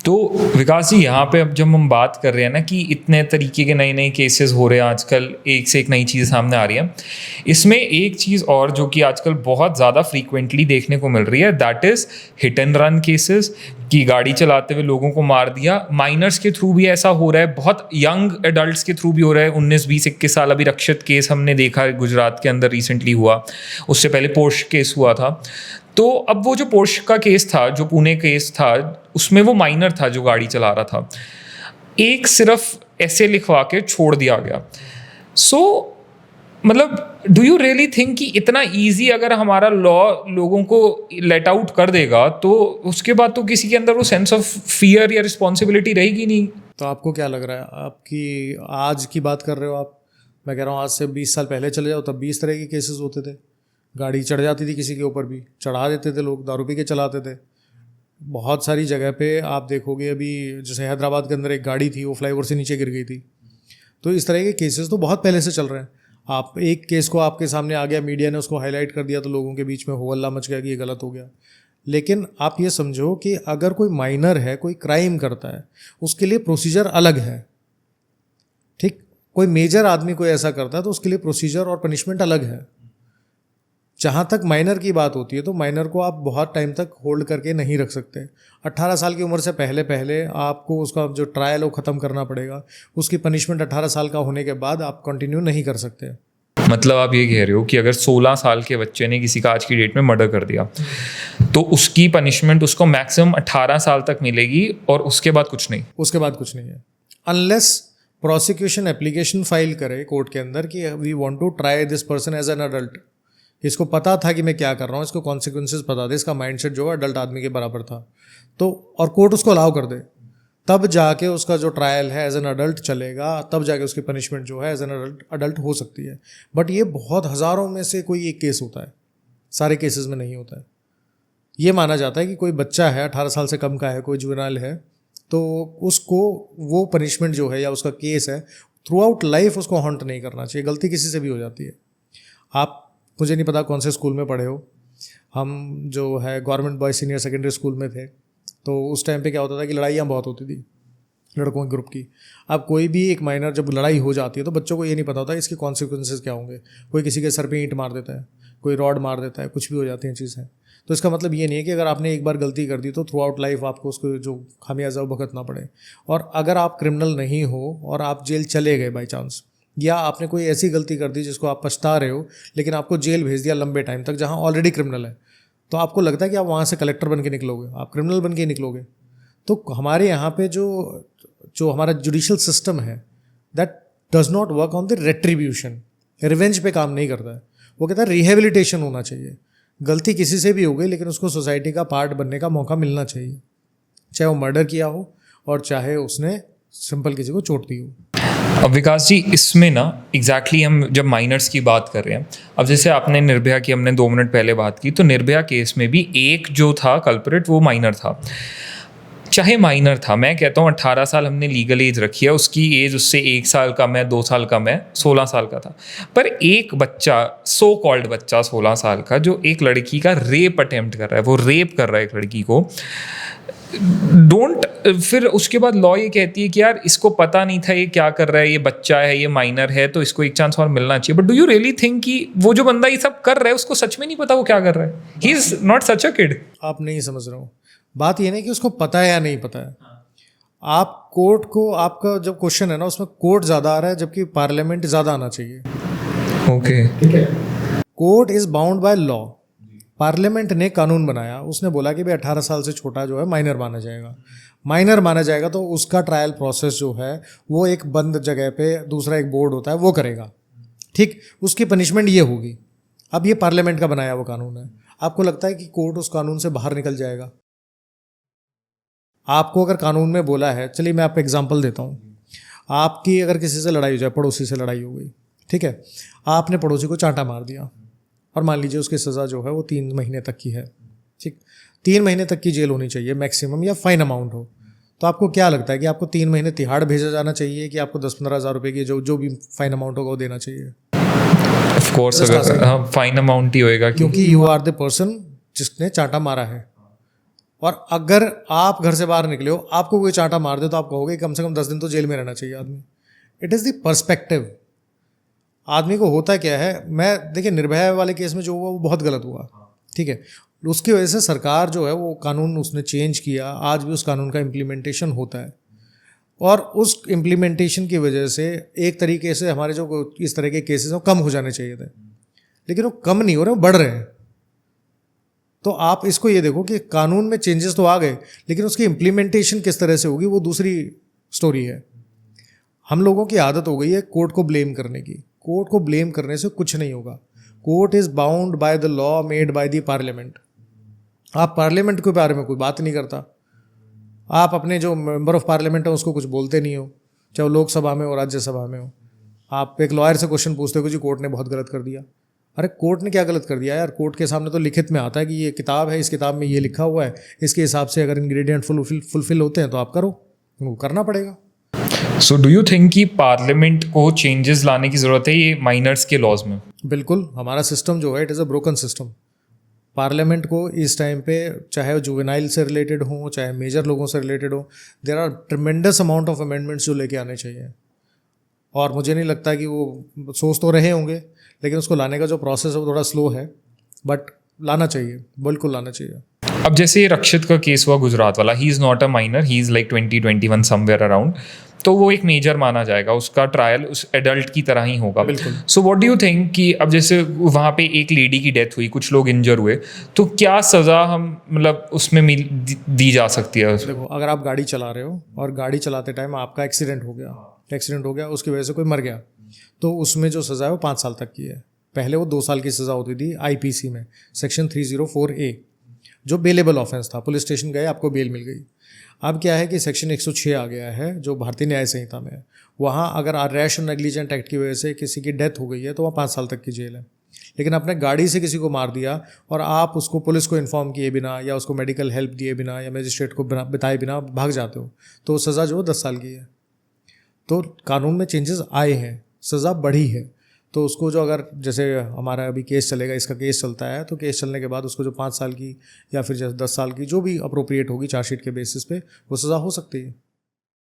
तो विकास जी, यहाँ पे अब जब हम बात कर रहे हैं ना कि इतने तरीके के नए नए केसेस हो रहे हैं आजकल, एक से एक नई चीज़ सामने आ रही है, इसमें एक चीज़ और जो कि आजकल बहुत ज़्यादा फ्रीक्वेंटली देखने को मिल रही है, that is hit and run cases, कि गाड़ी चलाते हुए लोगों को मार दिया। माइनर्स के थ्रू भी ऐसा हो रहा है, बहुत यंग एडल्ट्स के थ्रू भी हो रहा है। 19, 20, 21 साल, अभी रक्षित केस हमने देखा गुजरात के अंदर रिसेंटली हुआ, उससे पहले पोर्श केस हुआ था। तो अब वो जो पोर्श का केस था, जो पुणे केस था, उसमें वो माइनर था जो गाड़ी चला रहा था, एक सिर्फ ऐसे लिखवा के छोड़ दिया गया। सो मतलब डू यू रियली थिंक कि इतना इजी अगर हमारा लॉ लोगों को लेट आउट कर देगा तो उसके बाद तो किसी के अंदर वो सेंस ऑफ फियर या रिस्पॉन्सिबिलिटी रहेगी नहीं? तो आपको क्या लग रहा है, आपकी आज की बात कर रहे हो आप? मैं कह रहा हूँ आज से 20 साल पहले चले जाओ, तब 20 तरह के केसेस होते थे। गाड़ी चढ़ जाती थी किसी के ऊपर भी, चढ़ा देते थे लोग, दारू पी के चलाते थे। बहुत सारी जगह पे आप देखोगे, अभी जैसे हैदराबाद के अंदर एक गाड़ी थी, वो फ्लाईओवर से नीचे गिर गई थी। तो इस तरह के केसेस तो बहुत पहले से चल रहे हैं। आप एक केस को आपके सामने आ गया, मीडिया ने उसको हाईलाइट कर दिया, तो लोगों के बीच में हो हल्ला मच गया कि ये गलत हो गया। लेकिन आप ये समझो कि अगर कोई माइनर है, कोई क्राइम करता है, उसके लिए प्रोसीजर अलग है। ठीक, कोई मेजर आदमी कोई ऐसा करता है तो उसके लिए प्रोसीजर और पनिशमेंट अलग है। जहाँ तक माइनर की बात होती है तो माइनर को आप बहुत टाइम तक होल्ड करके नहीं रख सकते। 18 साल की उम्र से पहले पहले आपको उसका जो ट्रायल है वो ख़त्म करना पड़ेगा। उसकी पनिशमेंट 18 साल का होने के बाद आप कंटिन्यू नहीं कर सकते। मतलब आप ये कह रहे हो कि अगर 16 साल के बच्चे ने किसी का आज की डेट में मर्डर कर दिया तो उसकी पनिशमेंट उसको मैक्सिमम 18 साल तक मिलेगी और उसके बाद कुछ नहीं? उसके बाद कुछ नहीं है, अनलेस प्रोसिक्यूशन एप्लीकेशन फाइल करे कोर्ट के अंदर कि we want to try this person as an adult. इसको पता था कि मैं क्या कर रहा हूँ, इसको कॉन्सिक्वेंसेज पता थे, इसका माइंडसेट जो है अडल्ट आदमी के बराबर था, तो और कोर्ट उसको अलाउ कर दे, तब जाके उसका जो ट्रायल है एज एन अडल्ट चलेगा, तब जाके उसकी पनिशमेंट जो है एज एन अडल्ट हो सकती है। बट ये बहुत हज़ारों में से कोई एक केस होता है, सारे केसेस में नहीं होता है। ये माना जाता है कि कोई बच्चा है 18 साल से कम का है, कोई जुवेनाइल है, तो उसको वो पनिशमेंट जो है या उसका केस है थ्रू आउट लाइफ उसको हॉन्ट नहीं करना चाहिए। गलती किसी से भी हो जाती है। आप, मुझे नहीं पता कौन से स्कूल में पढ़े हो, हम जो है government boys senior secondary school में थे, तो उस टाइम पे क्या होता था कि लड़ाइयाँ बहुत होती थी लड़कों के ग्रुप की। अब कोई भी एक माइनर जब लड़ाई हो जाती है तो बच्चों को ये नहीं पता होता इसके कॉन्सिक्वेंसेज क्या होंगे। कोई किसी के सर पे ईंट मार देता है, कोई रॉड मार देता है, कुछ भी हो जाती हैं चीज़ें। तो इसका मतलब ये नहीं है कि अगर आपने एक बार गलती कर दी तो थ्रू आउट लाइफ आपको उसको जो खामियाजा भुगतना पड़े। और अगर आप क्रिमिनल नहीं हो और आप जेल चले गए बाई चांस, या आपने कोई ऐसी गलती कर दी जिसको आप पछता रहे हो लेकिन आपको जेल भेज दिया लंबे टाइम तक जहाँ ऑलरेडी क्रिमिनल है, तो आपको लगता है कि आप वहाँ से कलेक्टर बन के निकलोगे, आप क्रिमिनल बन के निकलोगे। तो हमारे यहाँ पे जो हमारा जुडिशल सिस्टम है, that does not work on the retribution, revenge पे काम नहीं करता है। वो कहता है रिहेबिलिटेशन होना चाहिए। गलती किसी से भी हो गई लेकिन उसको सोसाइटी का पार्ट बनने का मौका मिलना चाहिए, चाहे वो मर्डर किया हो और चाहे उसने सिंपल किसी को चोट दी हो। अब विकास जी, इसमें ना एग्जैक्टली हम जब माइनर्स की बात कर रहे हैं, अब जैसे आपने निर्भया की हमने 2 मिनट पहले बात की, तो निर्भया केस में भी एक जो था कल्प्रिट वो माइनर था। चाहे माइनर था, मैं कहता हूँ 18 साल हमने लीगल एज रखी है, उसकी एज उससे 1 साल कम है, 2 साल कम है, 16 साल का था। पर एक बच्चा, सो कॉल्ड बच्चा 16 साल का, जो एक लड़की का रेप अटेम्प्ट कर रहा है, वो रेप कर रहा है एक लड़की को, फिर उसके बाद लॉ ये कहती है कि यार इसको पता नहीं था ये क्या कर रहा है, ये बच्चा है, ये माइनर है, तो इसको एक चांस और मिलना चाहिए। But do you really think कि वो जो बंदा ये सब कर रहा है उसको सच में नहीं पता वो क्या कर रहा है? He is not such a kid. आप नहीं समझ रहे हो, बात ये नहीं कि उसको पता है या नहीं पता है। आप कोर्ट को, आपका जब क्वेश्चन है ना उसमें कोर्ट ज़्यादा आ रहा है जबकि पार्लियामेंट ज़्यादा आना चाहिए। ओके, ठीक है, court is bound by law. Parliament ने कानून बनाया, उसने बोला कि भाई 18 साल से छोटा जो है माइनर माना जाएगा। माइनर माना जाएगा तो उसका ट्रायल प्रोसेस जो है वो एक बंद जगह पे, दूसरा एक बोर्ड होता है वो करेगा। ठीक, उसकी पनिशमेंट ये होगी। अब ये पार्लियामेंट का बनाया हुआ कानून है। आपको लगता है कि कोर्ट उस कानून से बाहर निकल जाएगा? आपको अगर कानून में बोला है, चलिए मैं आपको एग्जांपल देता हूँ, आपकी अगर किसी से लड़ाई हो जाए, पड़ोसी से लड़ाई हो गई, ठीक है, आपने पड़ोसी को चांटा मार दिया और मान लीजिए उसकी सज़ा जो है वो 3 महीने तक की है। ठीक, 3 महीने तक की जेल होनी चाहिए मैक्सिमम, या फाइन अमाउंट हो। तो आपको क्या लगता है कि आपको 3 महीने तिहाड़ भेजा जाना चाहिए कि आपको 10-15 हज़ार रुपये की जो भी फाइन अमाउंट होगा वो देना चाहिए? ऑफ कोर्स अगर फाइन अमाउंट ही होएगा, क्योंकि यू आर द पर्सन जिसने चांटा मारा है। और अगर आप घर से बाहर निकले हो, आपको कोई चांटा मार दे तो आप कहोगे कम से कम 10 दिन तो जेल में रहना चाहिए आदमी। It is the perspective. आदमी को होता क्या है, मैं देखिए निर्भया वाले केस में जो हुआ वो बहुत गलत हुआ, ठीक है। उसकी वजह से सरकार जो है वो कानून उसने चेंज किया, आज भी उस कानून का इम्प्लीमेंटेशन होता है, और उस इम्प्लीमेंटेशन की वजह से एक तरीके से हमारे जो इस तरह के केसेस हैं वो कम हो जाने चाहिए थे, लेकिन वो कम नहीं हो रहे, वो बढ़ रहे हैं। तो आप इसको ये देखो कि कानून में चेंजेस तो आ गए, लेकिन उसकी इम्प्लीमेंटेशन किस तरह से होगी वो दूसरी स्टोरी है। हम लोगों की आदत हो गई है कोर्ट को ब्लेम करने की। कोर्ट को ब्लेम करने से कुछ नहीं होगा। Court is bound by the law made by the parliament. आप पार्लियामेंट के बारे में कोई बात नहीं करता, आप अपने जो मेंबर ऑफ पार्लियामेंट है उसको कुछ बोलते नहीं हो, चाहे वो लोकसभा में हो राज्यसभा में हो। आप एक लॉयर से क्वेश्चन पूछते हो कि जी कोर्ट ने बहुत गलत कर दिया। अरे कोर्ट ने क्या गलत कर दिया यार? कोर्ट के सामने तो लिखित में आता है कि ये किताब है, इस किताब में ये लिखा हुआ है, इसके हिसाब से अगर इंग्रेडिएंट फुलफिल होते हैं तो आप करो, वो करना पड़ेगा। सो डू यू थिंक कि पार्लियामेंट को चेंजेस लाने की ज़रूरत है ये माइनर्स के लॉज में? बिल्कुल। हमारा सिस्टम जो है it is a broken system. Parliament को इस टाइम पे चाहे वो जुवेनाइल से रिलेटेड हो, चाहे मेजर लोगों से रिलेटेड हो, there are tremendous amount of amendments जो लेके आने चाहिए। और मुझे नहीं लगता कि वो सोच तो रहे होंगे, लेकिन उसको लाने का जो प्रोसेस है वो थोड़ा स्लो है, बट लाना चाहिए, बिल्कुल लाना चाहिए। अब जैसे रक्षित का केस हुआ गुजरात वाला, he is not a minor, he is like 20-21 somewhere around, तो वो एक मेजर माना जाएगा, उसका ट्रायल उस एडल्ट की तरह ही होगा। बिल्कुल। So what do you think कि अब जैसे वहाँ पे एक लेडी की डेथ हुई, कुछ लोग इंजर हुए, तो क्या सज़ा हम मतलब उसमें दी जा सकती है? देखो, अगर आप गाड़ी चला रहे हो और गाड़ी चलाते टाइम आपका एक्सीडेंट हो गया, उसकी वजह से कोई मर गया, तो उसमें जो सज़ा है वो 5 साल तक की है। पहले वो 2 साल की सज़ा होती थी आईपीसी में, सेक्शन 304A, जो बेलेबल ऑफेंस था। पुलिस स्टेशन गए, आपको बेल मिल गई। अब क्या है कि सेक्शन 106 आ गया है जो भारतीय न्याय संहिता में है। वहाँ अगर रैश और नेग्लिजेंट एक्ट की वजह से किसी की डेथ हो गई है तो वहाँ 5 साल तक की जेल है। लेकिन आपने गाड़ी से किसी को मार दिया और आप उसको पुलिस को इन्फॉर्म किए बिना या उसको मेडिकल हेल्प दिए बिना या मजिस्ट्रेट को बताए बिना भाग जाते हो, तो सज़ा जो 10 साल की है। तो कानून में चेंजेस आए हैं, सज़ा बढ़ी है। तो उसको जो अगर जैसे हमारा अभी केस चलेगा, इसका केस चलता है, तो केस चलने के बाद उसको जो 5 साल की या फिर जैसे 10 साल की जो भी अप्रोप्रिएट होगी चार्जशीट के बेसिस पे, वो सज़ा हो सकती है।